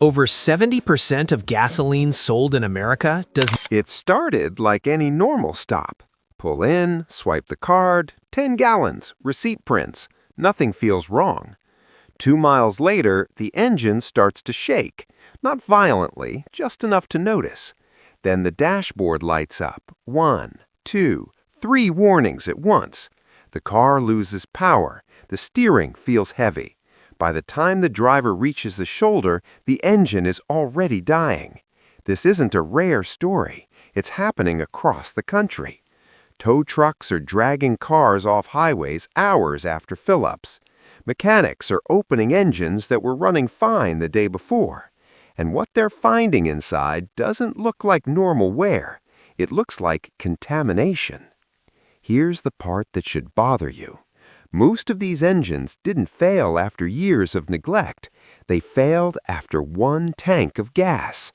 Over 70% of gasoline sold in America does. It started like any normal stop. Pull in, swipe the card, 10 gallons, receipt prints. Nothing feels wrong. 2 miles later, the engine starts to shake. Not violently, just enough to notice. Then the dashboard lights up. 1, 2, 3 warnings at once. The car loses power. The steering feels heavy. By the time the driver reaches the shoulder, the engine is already dying. This isn't a rare story. It's happening across the country. Tow trucks are dragging cars off highways hours after fill-ups. Mechanics are opening engines that were running fine the day before. And what they're finding inside doesn't look like normal wear. It looks like contamination. Here's the part that should bother you. Most of these engines didn't fail after years of neglect. They failed after one tank of gas.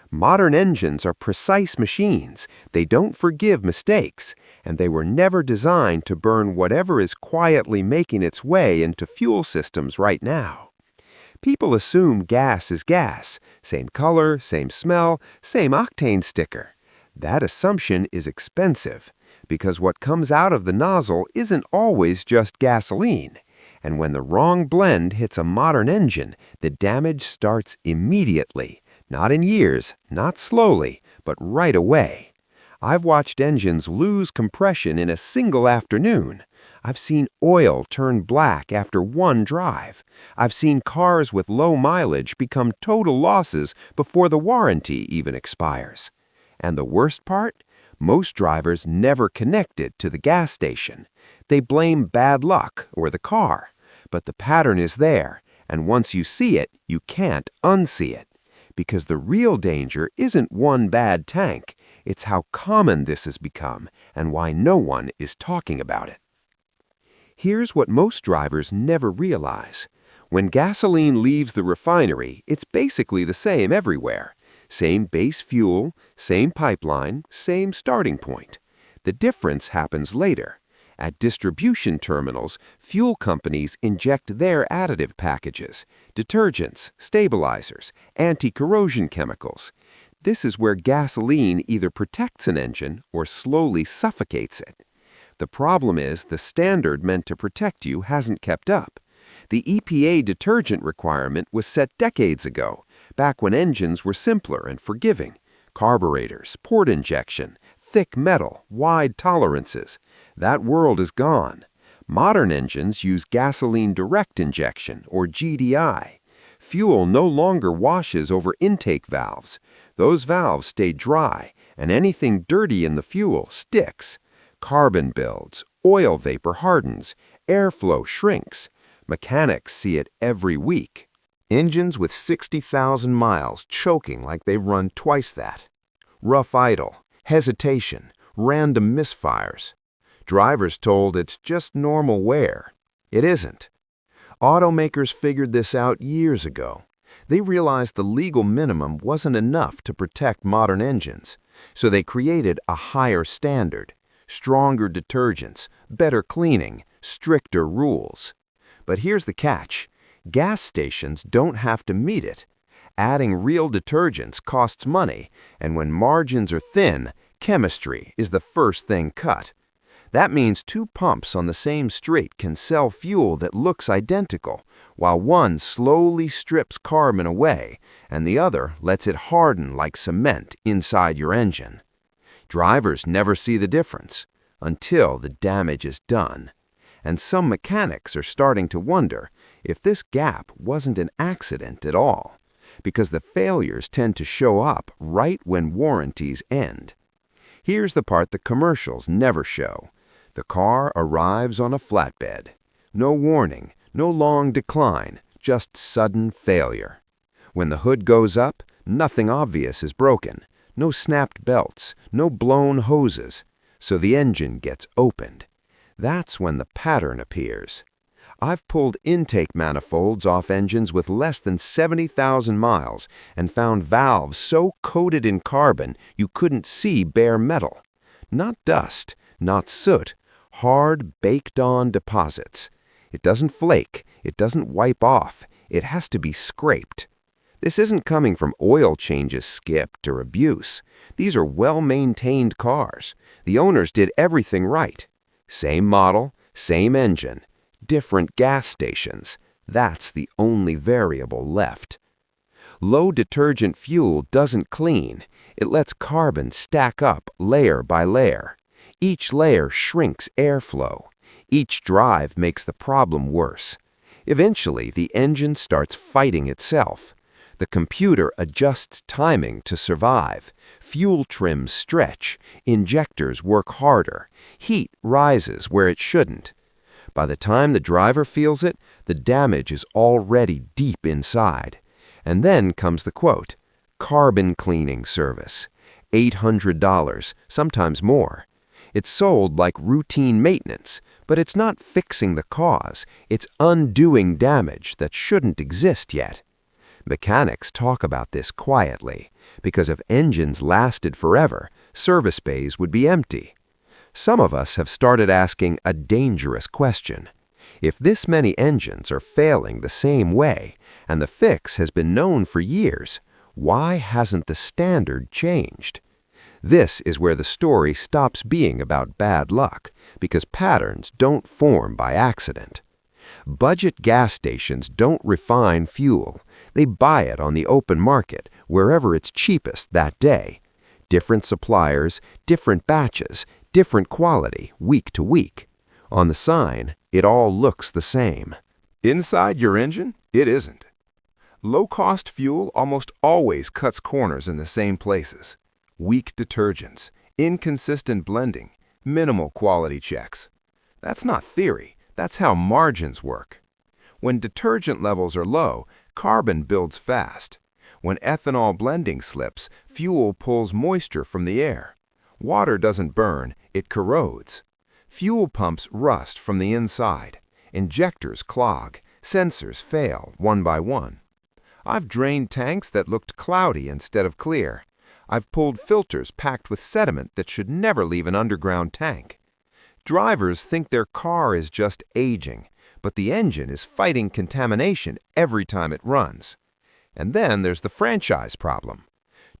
Modern engines are precise machines. They don't forgive mistakes, and they were never designed to burn whatever is quietly making its way into fuel systems right now. People assume gas is gas, same color, same smell, same octane sticker. That assumption is expensive, because what comes out of the nozzle isn't always just gasoline. And when the wrong blend hits a modern engine, the damage starts immediately. Not in years, not slowly, but right away. I've watched engines lose compression in a single afternoon. I've seen oil turn black after one drive. I've seen cars with low mileage become total losses before the warranty even expires. And the worst part? Most drivers never connect it to the gas station. They blame bad luck or the car. But the pattern is there, and once you see it, you can't unsee it. Because the real danger isn't one bad tank. It's how common this has become and why no one is talking about it. Here's what most drivers never realize. When gasoline leaves the refinery, it's basically the same everywhere. Same base fuel, same pipeline, same starting point. The difference happens later. At distribution terminals, fuel companies inject their additive packages, detergents, stabilizers, anti-corrosion chemicals. This is where gasoline either protects an engine or slowly suffocates it. The problem is the standard meant to protect you hasn't kept up. The EPA detergent requirement was set decades ago, back when engines were simpler and forgiving. Carburetors, port injection, thick metal, wide tolerances. That world is gone. Modern engines use gasoline direct injection, or GDI. Fuel no longer washes over intake valves. Those valves stay dry, and anything dirty in the fuel sticks. Carbon builds, oil vapor hardens, airflow shrinks. Mechanics see it every week. Engines with 60,000 miles choking like they've run twice that. Rough idle, hesitation, random misfires. Drivers told it's just normal wear. It isn't. Automakers figured this out years ago. They realized the legal minimum wasn't enough to protect modern engines, so they created a higher standard. Stronger detergents, better cleaning, stricter rules. But here's the catch. Gas stations don't have to meet it. Adding real detergents costs money, and when margins are thin, chemistry is the first thing cut. That means 2 pumps on the same street can sell fuel that looks identical, while one slowly strips carbon away, and the other lets it harden like cement inside your engine. Drivers never see the difference until the damage is done. And some mechanics are starting to wonder if this gap wasn't an accident at all, because the failures tend to show up right when warranties end. Here's the part the commercials never show. The car arrives on a flatbed. No warning, no long decline, just sudden failure. When the hood goes up, nothing obvious is broken. No snapped belts, no blown hoses. So the engine gets opened. That's when the pattern appears. I've pulled intake manifolds off engines with less than 70,000 miles and found valves so coated in carbon you couldn't see bare metal. Not dust, not soot, hard, baked-on deposits. It doesn't flake, it doesn't wipe off, it has to be scraped. This isn't coming from oil changes skipped or abuse. These are well-maintained cars. The owners did everything right. Same model, same engine, different gas stations. That's the only variable left. Low detergent fuel doesn't clean. It lets carbon stack up layer by layer. Each layer shrinks airflow. Each drive makes the problem worse. Eventually, the engine starts fighting itself. The computer adjusts timing to survive. Fuel trims stretch. Injectors work harder. Heat rises where it shouldn't. By the time the driver feels it, the damage is already deep inside. And then comes the quote, "Carbon cleaning service, $800, sometimes more." It's sold like routine maintenance, but it's not fixing the cause. It's undoing damage that shouldn't exist yet. Mechanics talk about this quietly, because if engines lasted forever, service bays would be empty. Some of us have started asking a dangerous question. If this many engines are failing the same way, and the fix has been known for years, why hasn't the standard changed? This is where the story stops being about bad luck, because patterns don't form by accident. Budget gas stations don't refine fuel. They buy it on the open market, wherever it's cheapest that day. Different suppliers, different batches, different quality, week to week. On the sign, it all looks the same. Inside your engine, it isn't. Low-cost fuel almost always cuts corners in the same places. Weak detergents, inconsistent blending, minimal quality checks. That's not theory, that's how margins work. When detergent levels are low, carbon builds fast. When ethanol blending slips, fuel pulls moisture from the air. Water doesn't burn, it corrodes. Fuel pumps rust from the inside. Injectors clog. Sensors fail one by one. I've drained tanks that looked cloudy instead of clear. I've pulled filters packed with sediment that should never leave an underground tank. Drivers think their car is just aging, but the engine is fighting contamination every time it runs. And then there's the franchise problem.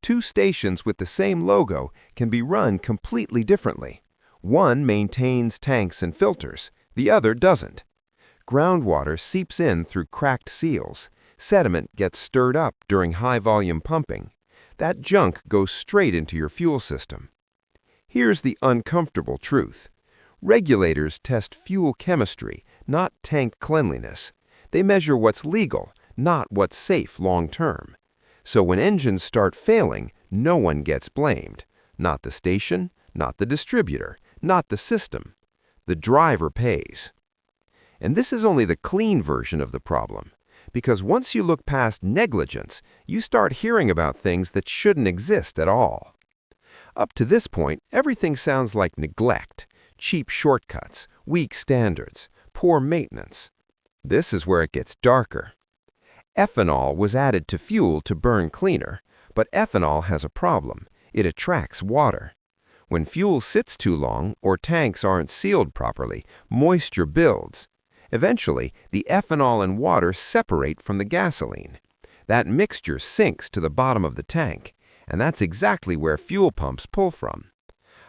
Two stations with the same logo can be run completely differently. One maintains tanks and filters, the other doesn't. Groundwater seeps in through cracked seals. Sediment gets stirred up during high-volume pumping. That junk goes straight into your fuel system. Here's the uncomfortable truth. Regulators test fuel chemistry, not tank cleanliness. They measure what's legal, not what's safe long-term. So when engines start failing, no one gets blamed. Not the station, not the distributor, not the system. The driver pays. And this is only the clean version of the problem. Because once you look past negligence, you start hearing about things that shouldn't exist at all. Up to this point, everything sounds like neglect, cheap shortcuts, weak standards, poor maintenance. This is where it gets darker. Ethanol was added to fuel to burn cleaner, but ethanol has a problem. It attracts water. When fuel sits too long or tanks aren't sealed properly, moisture builds. Eventually, the ethanol and water separate from the gasoline. That mixture sinks to the bottom of the tank, and that's exactly where fuel pumps pull from.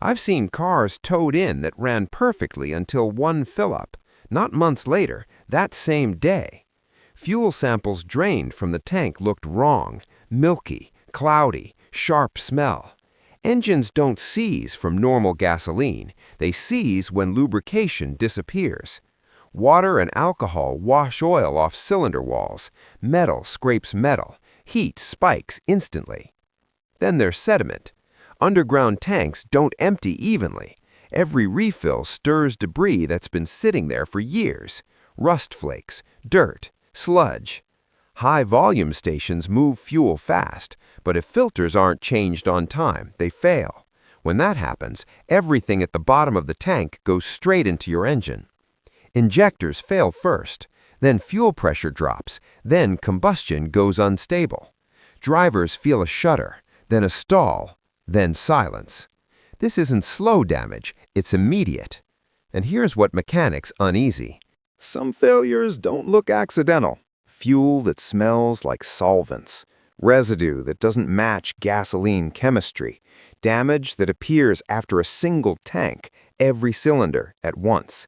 I've seen cars towed in that ran perfectly until one fill-up, not months later, that same day. Fuel samples drained from the tank looked wrong, milky, cloudy, sharp smell. Engines don't seize from normal gasoline. They seize when lubrication disappears. Water and alcohol wash oil off cylinder walls. Metal scrapes metal. Heat spikes instantly. Then there's sediment. Underground tanks don't empty evenly. Every refill stirs debris that's been sitting there for years. Rust flakes, dirt, sludge. High-volume stations move fuel fast, but if filters aren't changed on time, they fail. When that happens, everything at the bottom of the tank goes straight into your engine. Injectors fail first, then fuel pressure drops, then combustion goes unstable. Drivers feel a shudder, then a stall, then silence. This isn't slow damage, it's immediate. And here's what mechanics uneasy. Some failures don't look accidental. Fuel that smells like solvents. residue that doesn't match gasoline chemistry, damage that appears after a single tank, every cylinder at once.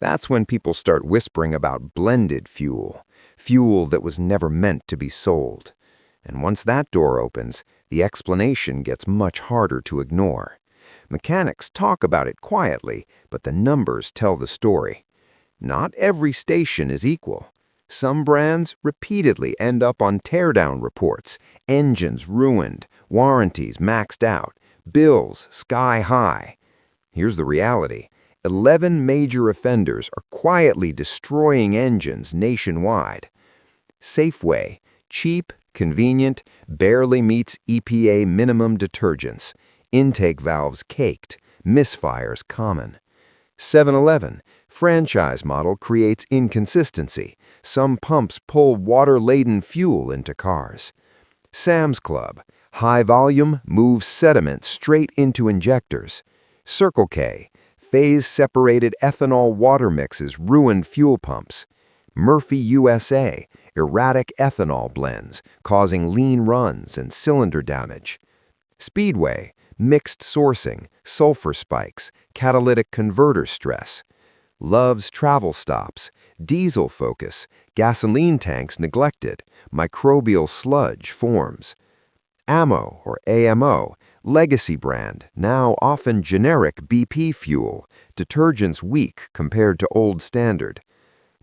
That's when people start whispering about blended fuel, fuel that was never meant to be sold. And once that door opens, the explanation gets much harder to ignore. Mechanics talk about it quietly, but the numbers tell the story. Not every station is equal. Some brands repeatedly end up on teardown reports, engines ruined, warranties maxed out, bills sky high. Here's the reality. 11 major offenders are quietly destroying engines nationwide. Safeway, cheap, convenient, barely meets EPA minimum detergents. Intake valves caked, misfires common. 7-Eleven, franchise model creates inconsistency. Some pumps pull water-laden fuel into cars. Sam's Club, high volume moves sediment straight into injectors. Circle K, phase-separated ethanol water mixes ruin fuel pumps. Murphy USA, erratic ethanol blends, causing lean runs and cylinder damage. Speedway, mixed sourcing, sulfur spikes, catalytic converter stress. Love's travel stops, diesel focus, gasoline tanks neglected, microbial sludge forms. AMO or AMO, legacy brand, now often generic BP fuel, detergents weak compared to old standard.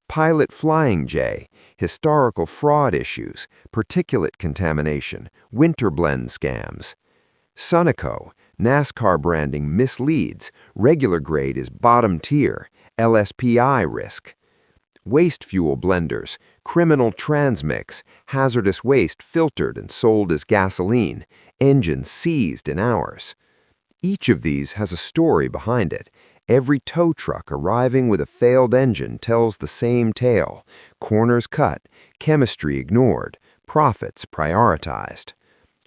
Pilot Flying J, historical fraud issues, particulate contamination, winter blend scams. Sunoco, NASCAR branding misleads, regular grade is bottom tier, LSPI risk. Waste fuel blenders, criminal transmix, hazardous waste filtered and sold as gasoline, engines seized in hours. Each of these has a story behind it. Every tow truck arriving with a failed engine tells the same tale. Corners cut, chemistry ignored, profits prioritized.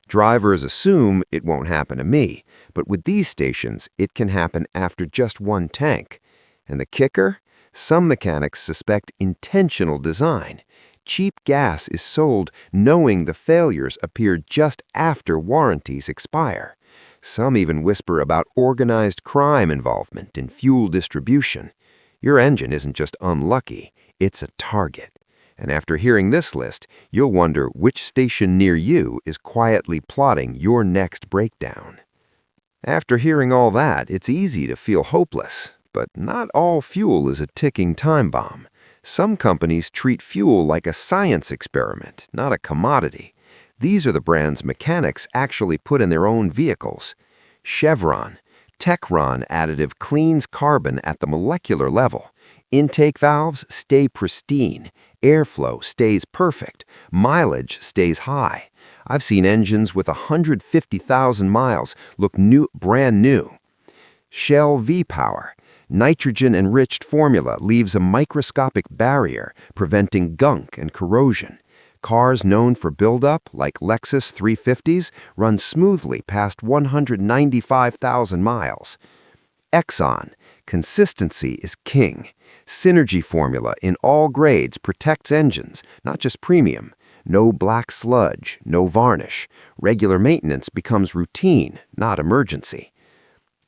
Drivers assume it won't happen to me, but with these stations, it can happen after just one tank. And the kicker? Some mechanics suspect intentional design. Cheap gas is sold knowing the failures appear just after warranties expire. Some even whisper about organized crime involvement in fuel distribution. Your engine isn't just unlucky, it's a target. And after hearing this list, you'll wonder which station near you is quietly plotting your next breakdown. After hearing all that, it's easy to feel hopeless. But not all fuel is a ticking time bomb. Some companies treat fuel like a science experiment, not a commodity. These are the brands mechanics actually put in their own vehicles. Chevron, Techron additive cleans carbon at the molecular level. Intake valves stay pristine. Airflow stays perfect. Mileage stays high. I've seen engines with 150,000 miles look brand new. Shell V-Power. Nitrogen-enriched formula leaves a microscopic barrier, preventing gunk and corrosion. Cars known for buildup, like Lexus 350s, run smoothly past 195,000 miles. Exxon. Consistency is king. Synergy formula in all grades protects engines, not just premium. No black sludge, no varnish. Regular maintenance becomes routine, not emergency.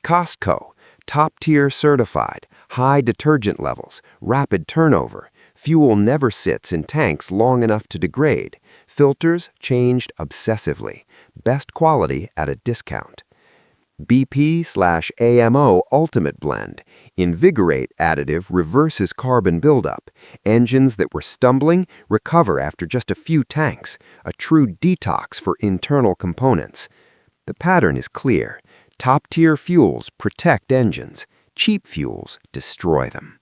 Costco. Top-tier certified, high detergent levels, rapid turnover. Fuel never sits in tanks long enough to degrade. Filters changed obsessively. Best quality at a discount. BP/AMO Ultimate Blend. Invigorate additive reverses carbon buildup. Engines that were stumbling recover after just a few tanks. A true detox for internal components. The pattern is clear. Top-tier fuels protect engines. Cheap fuels destroy them.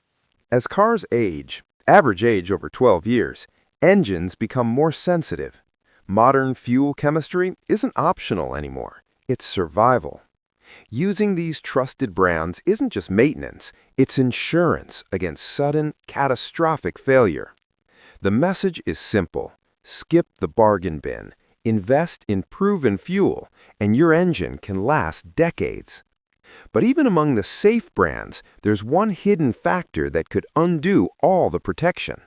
As cars age, average age over 12 years, engines become more sensitive. Modern fuel chemistry isn't optional anymore. It's survival. Using these trusted brands isn't just maintenance, it's insurance against sudden, catastrophic failure. The message is simple. Skip the bargain bin. Invest in proven fuel, and your engine can last decades. But even among the safe brands, there's one hidden factor that could undo all the protection.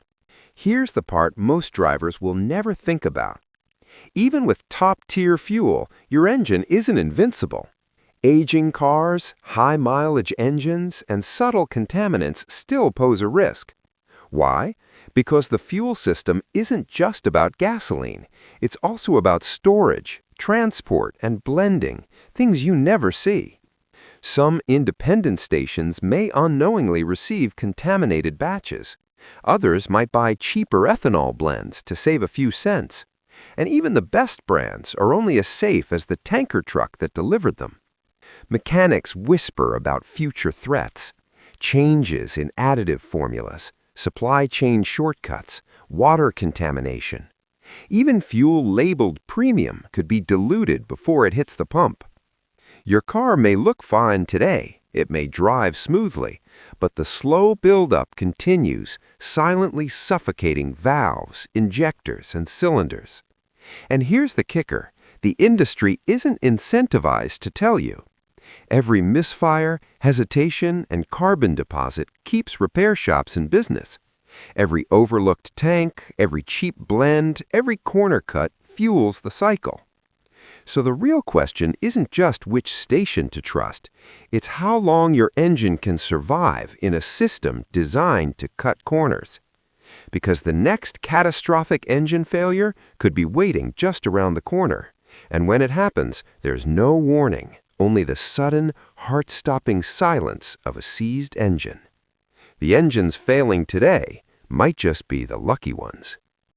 Here's the part most drivers will never think about. Even with top-tier fuel, your engine isn't invincible. Aging cars, high-mileage engines, and subtle contaminants still pose a risk. Why? Because the fuel system isn't just about gasoline. It's also about storage, transport, and blending, things you never see. Some independent stations may unknowingly receive contaminated batches. Others might buy cheaper ethanol blends to save a few cents. And even the best brands are only as safe as the tanker truck that delivered them. Mechanics whisper about future threats, changes in additive formulas, supply chain shortcuts, water contamination. Even fuel labeled premium could be diluted before it hits the pump. Your car may look fine today, it may drive smoothly, but the slow buildup continues, silently suffocating valves, injectors, and cylinders. And here's the kicker, the industry isn't incentivized to tell you. Every misfire, hesitation, and carbon deposit keeps repair shops in business. Every overlooked tank, every cheap blend, every corner cut fuels the cycle. So the real question isn't just which station to trust. It's how long your engine can survive in a system designed to cut corners. Because the next catastrophic engine failure could be waiting just around the corner. And when it happens, there's no warning, only the sudden, heart-stopping silence of a seized engine. The engines failing today might just be the lucky ones.